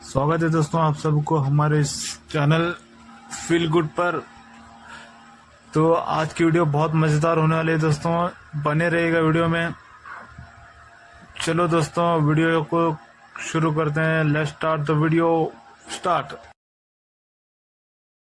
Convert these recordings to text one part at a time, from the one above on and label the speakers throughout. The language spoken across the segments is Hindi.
Speaker 1: स्वागत है दोस्तों आप सबको हमारे इस चैनल फील गुड पर। तो आज की वीडियो बहुत मज़ेदार होने वाली है दोस्तों, बने रहेगा वीडियो में। चलो दोस्तों वीडियो को शुरू करते हैं। Let's start the video start.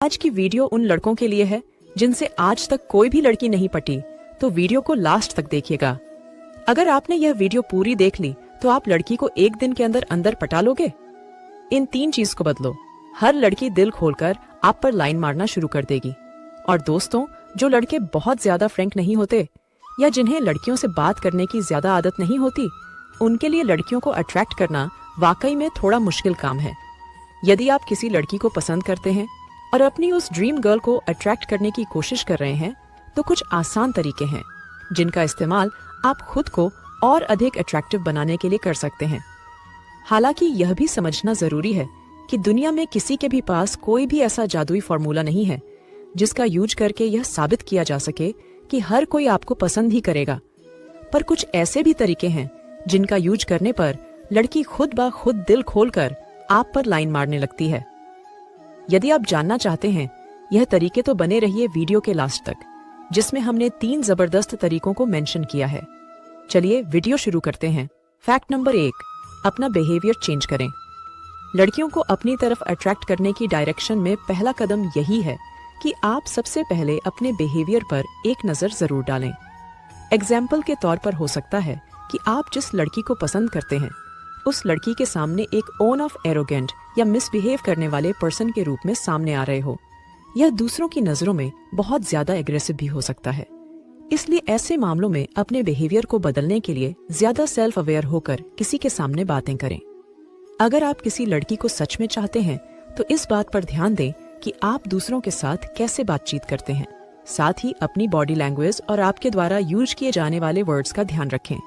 Speaker 2: आज की वीडियो उन लड़कों के लिए है जिनसे आज तक कोई भी लड़की नहीं पटी, तो वीडियो को लास्ट तक देखिएगा। अगर आपने यह वीडियो पूरी देख ली तो आप लड़की को एक दिन के अंदर अंदर पटा लोगे। इन 3 चीज को बदलो। हर लड़की दिल खोलकर आप पर लाइन मारना शुरू कर देगी। और दोस्तों, जो लड़के बहुत ज्यादा फ्रैंक नहीं होते या जिन्हें लड़कियों से बात करने की ज्यादा आदत नहीं होती, उनके लिए लड़कियों को अट्रैक्ट करना वाकई में थोड़ा मुश्किल काम है। यदि आप किसी लड़की को पसंद करते हैं और अपनी उस ड्रीम गर्ल को अट्रैक्ट करने की कोशिश कर रहे हैं, तो कुछ आसान तरीके हैं जिनका इस्तेमाल आप खुद को और अधिक अट्रैक्टिव बनाने के लिए कर सकते हैं। हालांकि यह भी समझना जरूरी है कि दुनिया में किसी के भी पास कोई भी ऐसा जादुई फॉर्मूला नहीं है जिसका यूज करके यह साबित किया जा सके कि हर कोई आपको पसंद ही करेगा। पर कुछ ऐसे भी तरीके हैं जिनका यूज करने पर लड़की खुद ब खुद दिल खोलकर आप पर लाइन मारने लगती है। यदि आप जानना चाहते हैं यह तरीके, तो बने रहिए वीडियो के लास्ट तक, जिसमें हमने 3 जबरदस्त तरीकों को मेंशन किया है। चलिए वीडियो शुरू करते हैं। फैक्ट नंबर 1, अपना बिहेवियर चेंज करें। लड़कियों को अपनी तरफ अट्रैक्ट करने की डायरेक्शन में पहला कदम यही है कि आप सबसे पहले अपने बिहेवियर पर एक नजर जरूर डालें। एग्जाम्पल के तौर पर हो सकता है कि आप जिस लड़की को पसंद करते हैं उस लड़की के सामने एक ओन ऑफ एरोगेंट या मिसबिहेव करने वाले पर्सन के रूप में सामने आ रहे हो। यह दूसरों की नजरों में बहुत ज्यादा एग्रेसिव भी हो सकता है। इसलिए ऐसे मामलों में अपने बिहेवियर को बदलने के लिए ज्यादा सेल्फ अवेयर होकर किसी के सामने बातें करें। अगर आप किसी लड़की को सच में चाहते हैं तो इस बात पर ध्यान दें कि आप दूसरों के साथ कैसे बातचीत करते हैं। साथ ही अपनी बॉडी लैंग्वेज और आपके द्वारा यूज किए जाने वाले वर्ड्स का ध्यान रखें।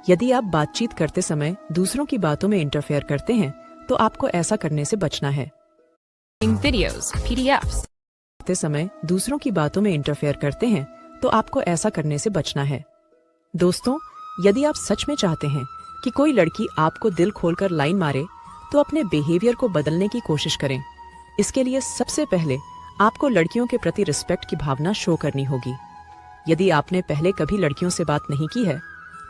Speaker 2: यदि आप बातचीत करते समय दूसरों की बातों में इंटरफेयर करते हैं तो आपको ऐसा करने से बचना है।
Speaker 3: Videos, PDFs.
Speaker 2: करते समय दूसरों की बातों में इंटरफेयर करते हैं तो आपको ऐसा करने से बचना है। दोस्तों, यदि आप सच में चाहते हैं कि कोई लड़की आपको दिल खोलकर लाइन मारे, तो अपने बिहेवियर को बदलने की कोशिश करें। इसके लिए सबसे पहले आपको लड़कियों के प्रति रिस्पेक्ट की भावना शो करनी होगी। यदि आपने पहले कभी लड़कियों से बात नहीं की है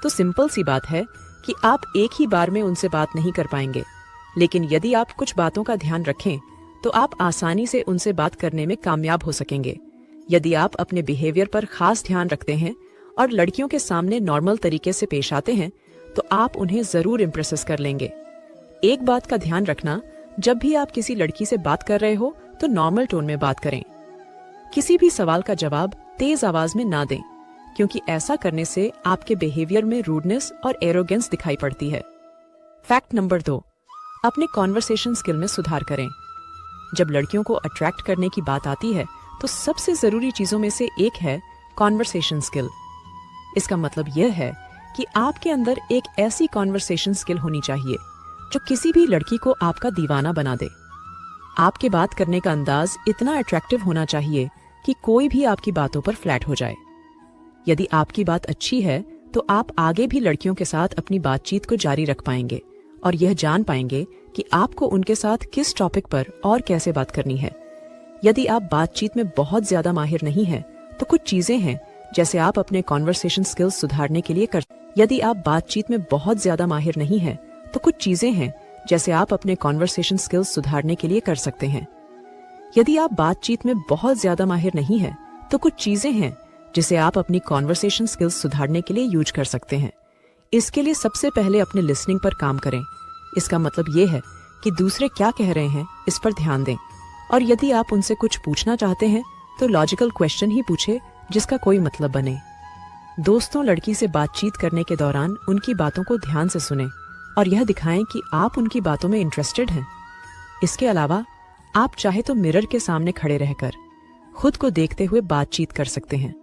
Speaker 2: तो सिंपल सी बात है कि आप एक ही बार में उनसे बात नहीं कर पाएंगे। लेकिन यदि आप कुछ बातों का ध्यान रखें तो आप आसानी से उनसे बात करने में कामयाब हो सकेंगे। यदि आप अपने बिहेवियर पर खास ध्यान रखते हैं और लड़कियों के सामने नॉर्मल तरीके से पेश आते हैं तो आप उन्हें जरूर इम्प्रेस कर लेंगे। एक बात का ध्यान रखना, जब भी आप किसी लड़की से बात कर रहे हो तो नॉर्मल टोन में बात करें। किसी भी सवाल का जवाब तेज आवाज में ना दें, क्योंकि ऐसा करने से आपके बिहेवियर में रूडनेस और एरोगेंस दिखाई पड़ती है। फैक्ट नंबर 2, अपने कॉन्वर्सेशन स्किल में सुधार करें। जब लड़कियों को अट्रैक्ट करने की बात आती है तो सबसे जरूरी चीजों में से एक है कॉन्वर्सेशन स्किल। इसका मतलब यह है कि आपके अंदर एक ऐसी कॉन्वर्सेशन स्किल होनी चाहिए जो किसी भी लड़की को आपका दीवाना बना दे। आपके बात करने का अंदाज इतना अट्रैक्टिव होना चाहिए कि कोई भी आपकी बातों पर फ्लैट हो जाए। यदि आपकी बात अच्छी है तो आप आगे भी लड़कियों के साथ अपनी बातचीत को जारी रख पाएंगे और यह जान पाएंगे कि आपको उनके साथ किस टॉपिक पर और कैसे बात करनी है। यदि आप बातचीत में बहुत ज्यादा माहिर नहीं हैं, तो कुछ चीजें हैं जैसे आप अपने कॉन्वर्सेशन स्किल्स सुधारने के लिए कर यदि आप बातचीत में बहुत ज्यादा माहिर नहीं हैं, तो कुछ चीजें हैं जैसे आप अपने कॉन्वर्सेशन स्किल्स सुधारने के लिए कर सकते हैं। यदि आप बातचीत में बहुत ज्यादा माहिर नहीं हैं, तो कुछ चीजें हैं जिसे आप अपनी कॉन्वर्सेशन स्किल्स सुधारने के लिए यूज कर सकते हैं। इसके लिए सबसे पहले अपने लिसनिंग पर काम करें। इसका मतलब ये है कि दूसरे क्या कह रहे हैं इस पर ध्यान दें, और यदि आप उनसे कुछ पूछना चाहते हैं तो लॉजिकल क्वेश्चन ही पूछे जिसका कोई मतलब बने। दोस्तों, लड़की से बातचीत करने के दौरान उनकी बातों को ध्यान से सुनें और यह दिखाएं कि आप उनकी बातों में इंटरेस्टेड हैं। इसके अलावा आप चाहे तो मिरर के सामने खड़े रहकर खुद को देखते हुए बातचीत कर सकते हैं।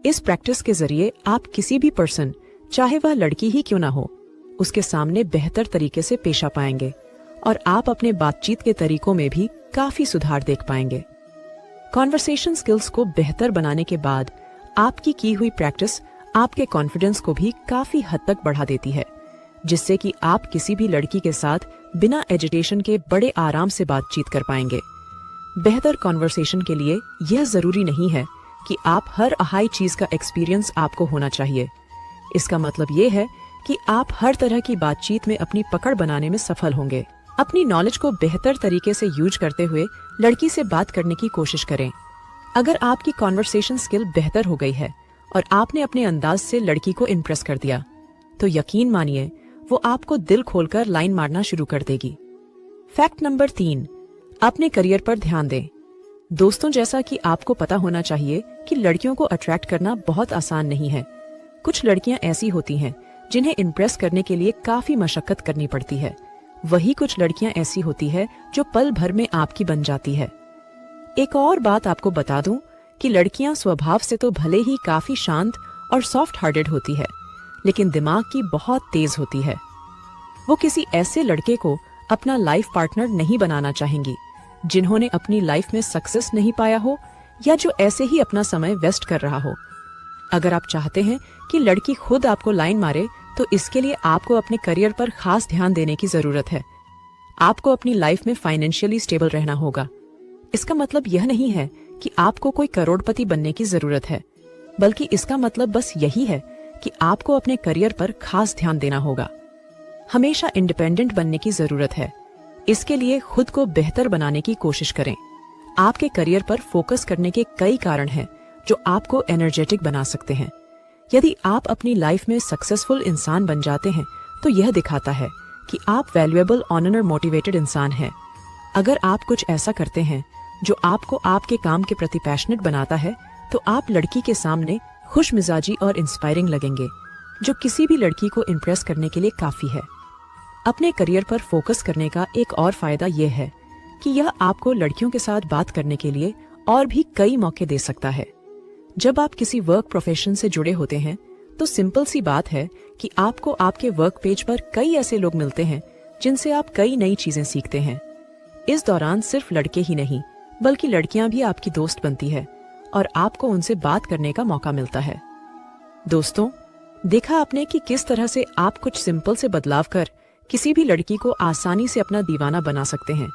Speaker 2: इस प्रैक्टिस के जरिए आप किसी भी पर्सन, चाहे वह लड़की ही क्यों ना हो, उसके सामने बेहतर तरीके से पेश आ पाएंगे और आप अपने बातचीत के तरीकों में भी काफी सुधार देख पाएंगे। कॉन्वर्सेशन स्किल्स को बेहतर बनाने के बाद आपकी की हुई प्रैक्टिस आपके कॉन्फिडेंस को भी काफी हद तक बढ़ा देती है। जिससे कि आप किसी भी लड़की के साथ बिना एजिटेशन के बड़े आराम से बातचीत कर पाएंगे। बेहतर कॉन्वर्सेशन के लिए यह जरूरी नहीं है कि आप हर हाई चीज का एक्सपीरियंस आपको होना चाहिए। इसका मतलब ये है कि आप हर तरह की बातचीत में अपनी पकड़ बनाने में सफल होंगे। अपनी नॉलेज को बेहतर तरीके से यूज करते हुए लड़की से बात करने की कोशिश करें। अगर आपकी कॉन्वर्सेशन स्किल बेहतर हो गई है और आपने अपने अंदाज से लड़की को इम्प्रेस कर दिया, तो यकीन मानिए वो आपको दिल खोलकर लाइन मारना शुरू कर देगी। फैक्ट नंबर 3, अपने करियर पर ध्यान दें। दोस्तों, जैसा कि आपको पता होना चाहिए कि लड़कियों को अट्रैक्ट करना बहुत आसान नहीं है। कुछ लड़कियां ऐसी होती हैं जिन्हें इम्प्रेस करने के लिए काफी मशक्कत करनी पड़ती है। वही कुछ लड़कियां ऐसी होती है जो पल भर में आपकी बन जाती है। एक और बात आपको बता दूं कि लड़कियां स्वभाव से तो भले ही काफी शांत और सॉफ्ट हार्टेड होती है, लेकिन दिमाग की बहुत तेज होती है। वो किसी ऐसे लड़के को अपना लाइफ पार्टनर नहीं बनाना चाहेंगी जिन्होंने अपनी लाइफ में सक्सेस नहीं पाया हो या जो ऐसे ही अपना समय वेस्ट कर रहा हो। अगर आप चाहते हैं कि लड़की खुद आपको लाइन मारे, तो इसके लिए आपको अपने करियर पर खास ध्यान देने की जरूरत है। आपको अपनी लाइफ में फाइनेंशियली स्टेबल रहना होगा। इसका मतलब यह नहीं है कि आपको कोई करोड़पति बनने की जरूरत है, बल्कि इसका मतलब बस यही है कि आपको अपने करियर पर खास ध्यान देना होगा। हमेशा इंडिपेंडेंट बनने की जरूरत है। इसके लिए खुद को बेहतर बनाने की कोशिश करें। आपके करियर पर फोकस करने के कई कारण हैं जो आपको एनर्जेटिक बना सकते हैं। यदि आप अपनी लाइफ में सक्सेसफुल इंसान बन जाते हैं, तो यह दिखाता है कि आप वैल्यूएबल, ऑनर, मोटिवेटेड इंसान हैं। अगर आप कुछ ऐसा करते हैं जो आपको आपके काम के प्रति पैशनेट बनाता है, तो आप लड़की के सामने खुश मिजाजी और इंस्पायरिंग लगेंगे, जो किसी भी लड़की को इम्प्रेस करने के लिए काफी है। अपने करियर पर फोकस करने का एक और फायदा यह है कि यह आपको लड़कियों के साथ बात करने के लिए और भी कई मौके दे सकता है। जब आप किसी वर्क प्रोफेशन से जुड़े होते हैं, तो सिंपल सी बात है कि आपको आपके वर्क पेज पर कई ऐसे लोग मिलते हैं जिनसे आप कई नई चीजें सीखते हैं। इस दौरान सिर्फ लड़के ही नहीं, बल्कि लड़कियां भी आपकी दोस्त बनती है और आपको उनसे बात करने का मौका मिलता है। दोस्तों, देखा आपने कि किस तरह से आप कुछ सिंपल से बदलाव कर किसी भी लड़की को आसानी से अपना दीवाना बना सकते हैं।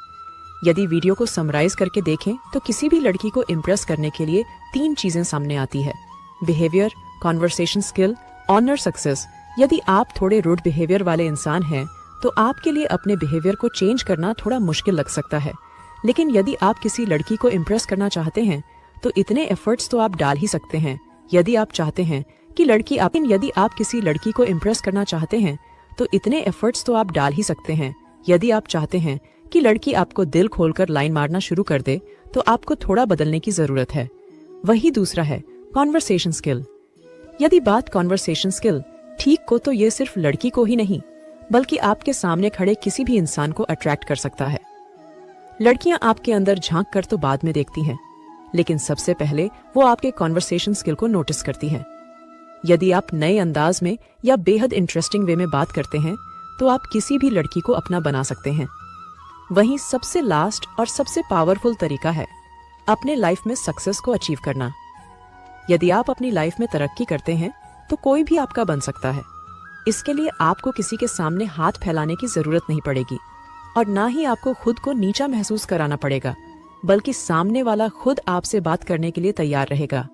Speaker 2: यदि वीडियो को समराइज करके देखें, तो किसी भी लड़की को इम्प्रेस करने के लिए 3 चीजें सामने आती है: behaviour, conversation skill, honour, success. यदि आप थोड़े रूड बिहेवियर वाले इंसान हैं, तो आपके लिए अपने बिहेवियर को चेंज करना थोड़ा मुश्किल लग सकता है। लेकिन यदि आप किसी लड़की को इम्प्रेस करना चाहते हैं, तो इतने एफर्ट्स तो आप डाल ही सकते हैं। यदि आप चाहते हैं कि यदि आप किसी लड़की को इम्प्रेस करना चाहते हैं, तो इतने एफर्ट्स तो आप डाल ही सकते हैं। यदि आप चाहते हैं कि लड़की आपको दिल खोलकर लाइन मारना शुरू कर दे, तो आपको थोड़ा बदलने की जरूरत है। वही दूसरा है कॉन्वर्सेशन स्किल। यदि बात कॉन्वर्सेशन स्किल ठीक हो, तो ये सिर्फ लड़की को ही नहीं, बल्कि आपके सामने खड़े किसी भी इंसान को अट्रैक्ट कर सकता है। लड़कियां आपके अंदर झांक कर तो बाद में देखती हैं, लेकिन सबसे पहले वो आपके कॉन्वर्सेशन स्किल को नोटिस करती हैं। यदि आप नए अंदाज में या बेहद इंटरेस्टिंग वे में बात करते हैं, तो आप किसी भी लड़की को अपना बना सकते हैं। वहीं सबसे लास्ट और सबसे पावरफुल तरीका है अपने लाइफ में सक्सेस को अचीव करना। यदि आप अपनी लाइफ में तरक्की करते हैं, तो कोई भी आपका बन सकता है। इसके लिए आपको किसी के सामने हाथ फैलाने की जरूरत नहीं पड़ेगी और ना ही आपको खुद को नीचा महसूस कराना पड़ेगा, बल्कि सामने वाला खुद आपसे बात करने के लिए तैयार रहेगा।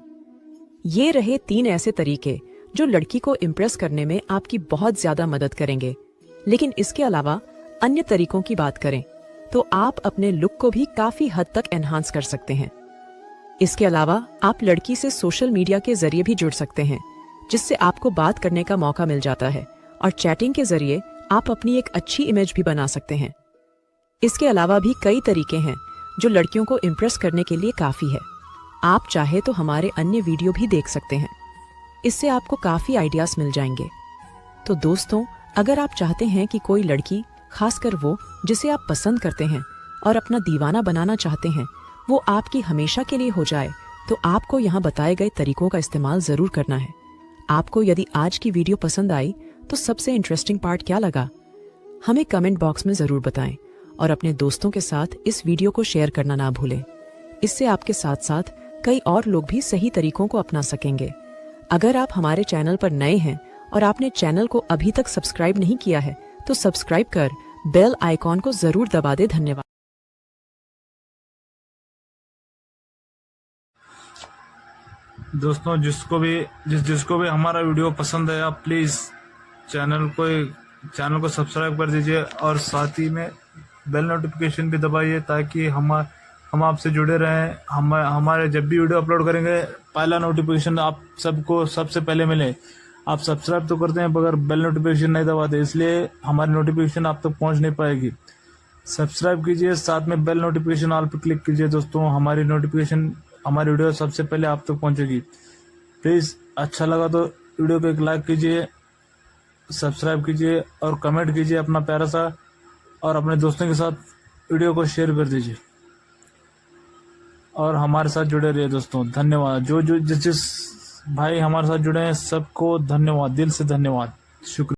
Speaker 2: ये रहे 3 ऐसे तरीके जो लड़की को इम्प्रेस करने में आपकी बहुत ज्यादा मदद करेंगे। लेकिन इसके अलावा अन्य तरीकों की बात करें, तो आप अपने लुक को भी काफी हद तक एनहांस कर सकते हैं। इसके अलावा आप लड़की से सोशल मीडिया के जरिए भी जुड़ सकते हैं, जिससे आपको बात करने का मौका मिल जाता है और चैटिंग के जरिए आप अपनी एक अच्छी इमेज भी बना सकते हैं। इसके अलावा भी कई तरीके हैं जो लड़कियों को इम्प्रेस करने के लिए काफी है। आप चाहे तो हमारे अन्य वीडियो भी देख सकते हैं, इससे आपको काफी आइडियाज मिल जाएंगे। तो दोस्तों, अगर आप चाहते हैं कि कोई लड़की, खासकर वो जिसे आप पसंद करते हैं और अपना दीवाना बनाना चाहते हैं, वो आपकी हमेशा के लिए हो जाए, तो आपको यहाँ बताए गए तरीकों का इस्तेमाल जरूर करना है। आपको यदि आज की वीडियो पसंद आई, तो सबसे इंटरेस्टिंग पार्ट क्या लगा, हमें कमेंट बॉक्स में जरूर बताएं और अपने दोस्तों के साथ इस वीडियो को शेयर करना ना भूलें। इससे आपके साथ साथ कई और लोग भी सही तरीकों को अपना सकेंगे। अगर आप हमारे चैनल पर नए हैं और आपने चैनल को अभी तक सब्सक्राइब नहीं किया है तो सब्सक्राइब कर बेल आइकॉन को जरूर दबा दे। धन्यवाद।
Speaker 1: दोस्तों जिसको भी हमारा वीडियो पसंद आया प्लीज चैनल को सब्सक्राइब कर दीजिए और साथ ही में बेल नोटिफिकेशन भी दबाइए ताकि हम आपसे जुड़े रहें। हमारे जब भी वीडियो अपलोड करेंगे पहला नोटिफिकेशन आप सबको सबसे पहले मिले। आप सब्सक्राइब तो करते हैं मगर बेल नोटिफिकेशन नहीं दबाते, इसलिए हमारी नोटिफिकेशन आप तक पहुंच नहीं पाएगी। सब्सक्राइब कीजिए, साथ में बेल नोटिफिकेशन ऑल पर क्लिक कीजिए। दोस्तों हमारी वीडियो सबसे पहले आप तक पहुंचेगी। प्लीज अच्छा लगा तो वीडियो को एक लाइक कीजिए, सब्सक्राइब कीजिए और कमेंट कीजिए अपना प्यारा सा, और अपने दोस्तों के साथ वीडियो को शेयर कर दीजिए और हमारे साथ जुड़े रहिए। दोस्तों धन्यवाद। जिस भाई हमारे साथ जुड़े हैं सबको धन्यवाद, दिल से धन्यवाद, शुक्रिया।